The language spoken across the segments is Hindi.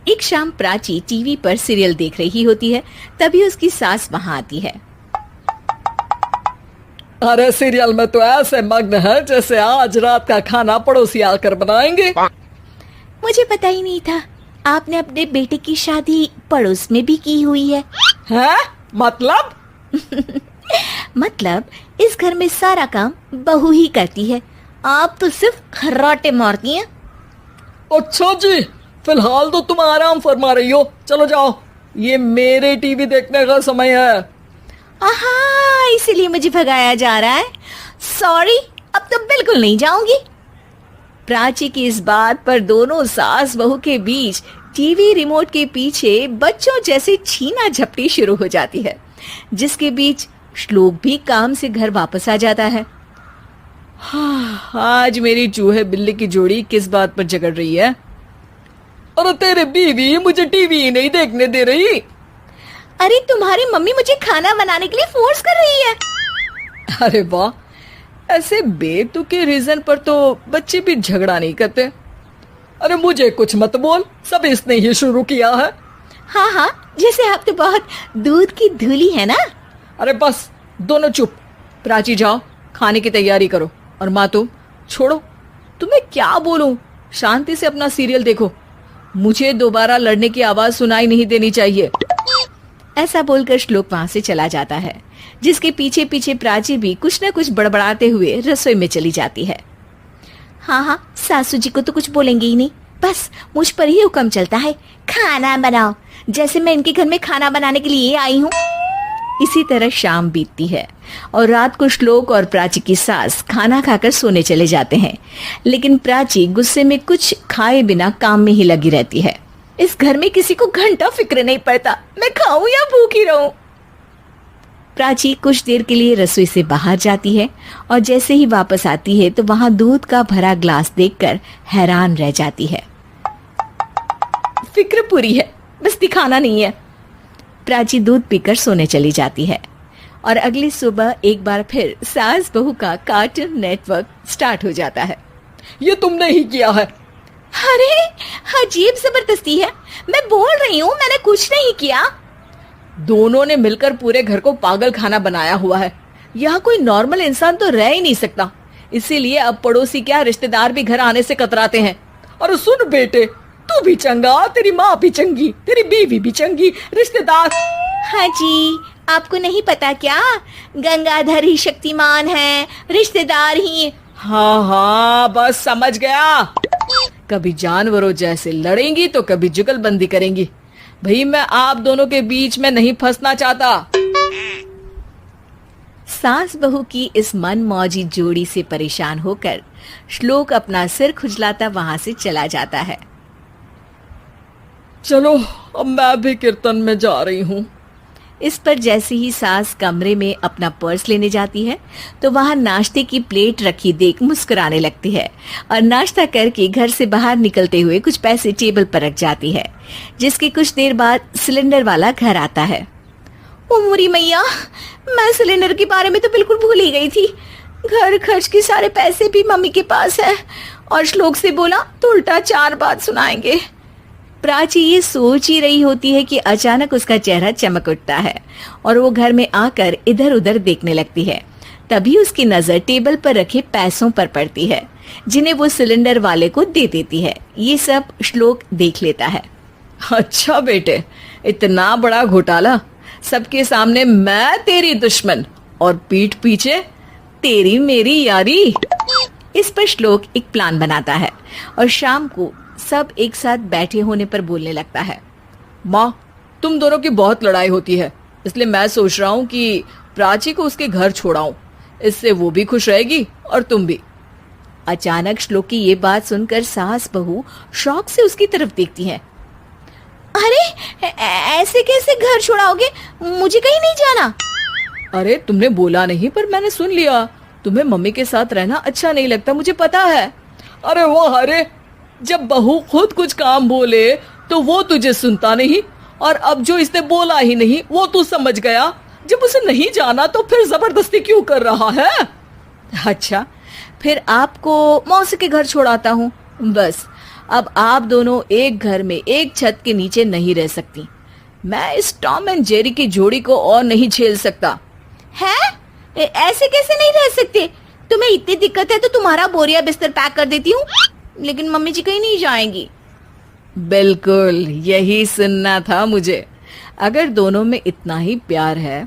एक शाम प्राची टीवी पर सीरियल देख रही होती है। तभी उसकी सास वहां आती है। अरे सीरियल में तो ऐसे मग्न है जैसे आज रात का खाना पड़ोसी आकर बनाएंगे। मुझे पता ही नहीं था आपने अपने बेटे की शादी पड़ोस में भी की हुई है। हैं? मतलब? मतलब इस घर में सारा काम बहू ही करती है, आप तो सिर्फ खर्राटे मारती हैं। अच्छा जी, फिलहाल तो तुम आराम फरमा रही हो, चलो जाओ, ये मेरे टीवी देखने का समय है। आहा, इसीलिए मुझे भगाया जा रहा है। सॉरी, अब तो बिल्कुल नहीं जाऊंगी। प्राची की इस बात पर दोनों सास बहू के बीच टीवी रिमोट के पीछे बच्चों जैसे छीना झपटी शुरू हो जाती है, जिसके बीच श्लोक भी काम से घर वापस आ जाता है। हाँ, आज मेरी चूहे बिल्ली की जोड़ी किस बात पर झगड़ रही है? अरे तेरे बीवी मुझे टीवी ही नहीं देखने दे रही। अरे तुम्हारी मम्मी मुझे खाना बनाने के लिए फोर्स कर रही है। अरे वाह, ऐसे बेतुके रीजन पर तो बच्चे भी झगड़ा नहीं करते। अरे मुझे कुछ मत बोल, सब इसने ही शुरू किया है। हाँ हाँ, जैसे आप तो बहुत दूध की धूली है ना। अरे बस, दोनों चुप। प्राची जाओ, खाने की तैयारी करो। और माँ तुम छोड़ो, तुम्हें क्या बोलूं, शांति से अपना सीरियल देखो, मुझे दोबारा लड़ने की आवाज सुनाई नहीं देनी चाहिए। ऐसा बोलकर श्लोक वहां से चला जाता है, जिसके पीछे पीछे प्राची भी कुछ न कुछ बड़बड़ाते हुए रसोई में चली जाती है। हाँ हाँ, सासू जी को तो कुछ बोलेंगे ही नहीं, बस मुझ पर ही हुक्म चलता है, खाना बनाओ, जैसे मैं इनके घर में खाना बनाने के लिए आई हूँ। इसी तरह शाम बीतती है और रात को श्लोक और प्राची की सास खाना खाकर सोने चले जाते हैं, लेकिन प्राची गुस्से में कुछ खाए बिना काम में ही लगी रहती है। इस घर में किसी को घंटा फिक्र नहीं पड़ता, मैं खाऊं या भूखी रहूं। प्राची कुछ देर के लिए रसोई से बाहर जाती है और जैसे ही वापस आती है तो वहां दूध का भरा ग्लास देखकर हैरान रह जाती है। फिक्र पूरी है, बस दिखाना नहीं है। प्राची दूध पीकर सोने चली जाती है और अगली सुबह एक बार फिर सास बहू का कार्टून नेटवर्क स्टार्ट हो जाता है। ये तुमने ही किया है। अरे अजीब जबरदस्ती है, मैं बोल रही हूँ मैंने कुछ नहीं किया। दोनों ने मिलकर पूरे घर को पागल खाना बनाया हुआ है। यहाँ कोई नॉर्मल इंसान तो रह ही नहीं सकता, इसीलिए अब पड़ोसी क्या रिश्तेदार भी घर आने से कतराते हैं। और सुन बेटे, तू भी चंगा, तेरी माँ भी चंगी, तेरी बीवी भी चंगी, रिश्तेदार। हाँ जी, आपको नहीं पता क्या, गंगाधर ही शक्तिमान है, रिश्तेदार ही। हाँ हाँ, बस समझ गया। कभी जानवरों जैसे लड़ेंगी तो कभी जुगलबंदी करेंगी। भाई मैं आप दोनों के बीच में नहीं फंसना चाहता। सास बहू की इस मन मौजी जोड़ी से परेशान होकर श्लोक अपना सिर खुजलाता वहां से चला जाता है। चलो अब मैं भी कीर्तन में जा रही हूँ। इस पर जैसे ही सास कमरे में अपना पर्स लेने जाती है तो वहां नाश्ते की प्लेट रखी देख मुस्कुराने लगती है और नाश्ता करके घर से बाहर निकलते हुए कुछ पैसे टेबल पर रख जाती है, जिसके कुछ देर बाद सिलेंडर वाला घर आता है। ओ मोरी मैया, मैं सिलेंडर के बारे में तो बिल्कुल भूल ही गई थी। घर खर्च के सारे पैसे भी मम्मी के पास है और श्लोक से बोला तो उल्टा 4 बात सुनाएंगे। प्राची ये सोच ही रही होती है कि अचानक उसका चेहरा चमक उठता है और वो घर में आकर इधर उधर देखने लगती है। तभी उसकी नजर टेबल पर रखे पैसों पर पड़ती है, जिन्हें वो सिलेंडर वाले को दे देती है। ये सब श्लोक देख लेता है। अच्छा बेटे, इतना बड़ा घोटाला, सबके सामने मैं तेरी दुश्मन और पीठ पीछे तेरी मेरी यारी। इस पर श्लोक एक प्लान बनाता है और शाम को सब एक साथ बैठे होने पर बोलने लगता है। माँ, तुम दोनों की बहुत लड़ाई होती है, इसलिए मैं सोच रहा हूँ कि प्राची को उसके घर छोड़ाऊं, इससे वो भी खुश रहेगी और तुम भी। अचानक श्लोक की ये बात सुनकर सास बहू शौक से उसकी तरफ देखती हैं। अरे ऐसे कैसे घर छोड़ाओगे, मुझे कहीं नहीं जाना। अरे तुमने बोला नहीं पर मैंने सुन लिया, तुम्हें मम्मी के साथ रहना अच्छा नहीं लगता, मुझे पता है। अरे वाह, अरे जब बहू खुद कुछ काम बोले तो वो तुझे सुनता नहीं, और अब जो इसने बोला ही नहीं वो तू समझ गया। जब उसे नहीं जाना तो फिर जबरदस्ती क्यों कर रहा है? अच्छा, फिर आपको मौसी के घर छोड़ाता हूँ, बस अब आप दोनों एक घर में एक छत के नीचे नहीं रह सकती। मैं इस टॉम एंड जेरी की जोड़ी को और नहीं झेल सकता। है? ऐसे कैसे नहीं रह सकते? तुम्हें इतनी दिक्कत है तो तुम्हारा बोरिया बिस्तर पैक कर देती हूँ, लेकिन मम्मी जी कहीं नहीं जाएंगी। बिल्कुल यही सुनना था मुझे। अगर दोनों में इतना ही प्यार है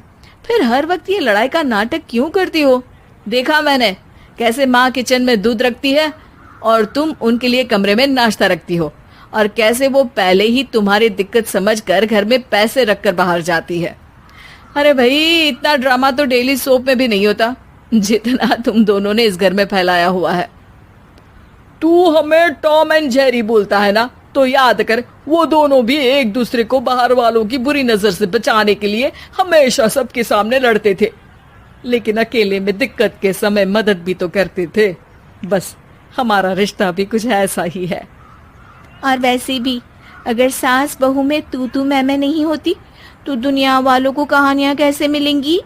फिर हर वक्त ये लड़ाई का नाटक क्यों करती हो? देखा मैंने कैसे माँ किचन में दूध रखती है और तुम उनके लिए कमरे में नाश्ता रखती हो, और कैसे वो पहले ही तुम्हारी दिक्कत समझकर घर में पैसे रखकर बाहर जाती है। अरे भाई, इतना ड्रामा तो डेली सोप में भी नहीं होता जितना तुम दोनों ने इस घर में फैलाया हुआ है। तू हमें टॉम एंड जेरी बोलता है ना, तो याद कर वो दोनों भी एक दूसरे को बाहर वालों की बुरी नजर से बचाने के लिए हमेशा सबके सामने लड़ते थे, लेकिन अकेले में दिक्कत के समय मदद भी तो करते थे। बस हमारा रिश्ता भी कुछ ऐसा ही है। और वैसे भी अगर सास बहू में तू मैं नहीं होती तो दुनिया वालों को कहानियां कैसे मिलेंगी?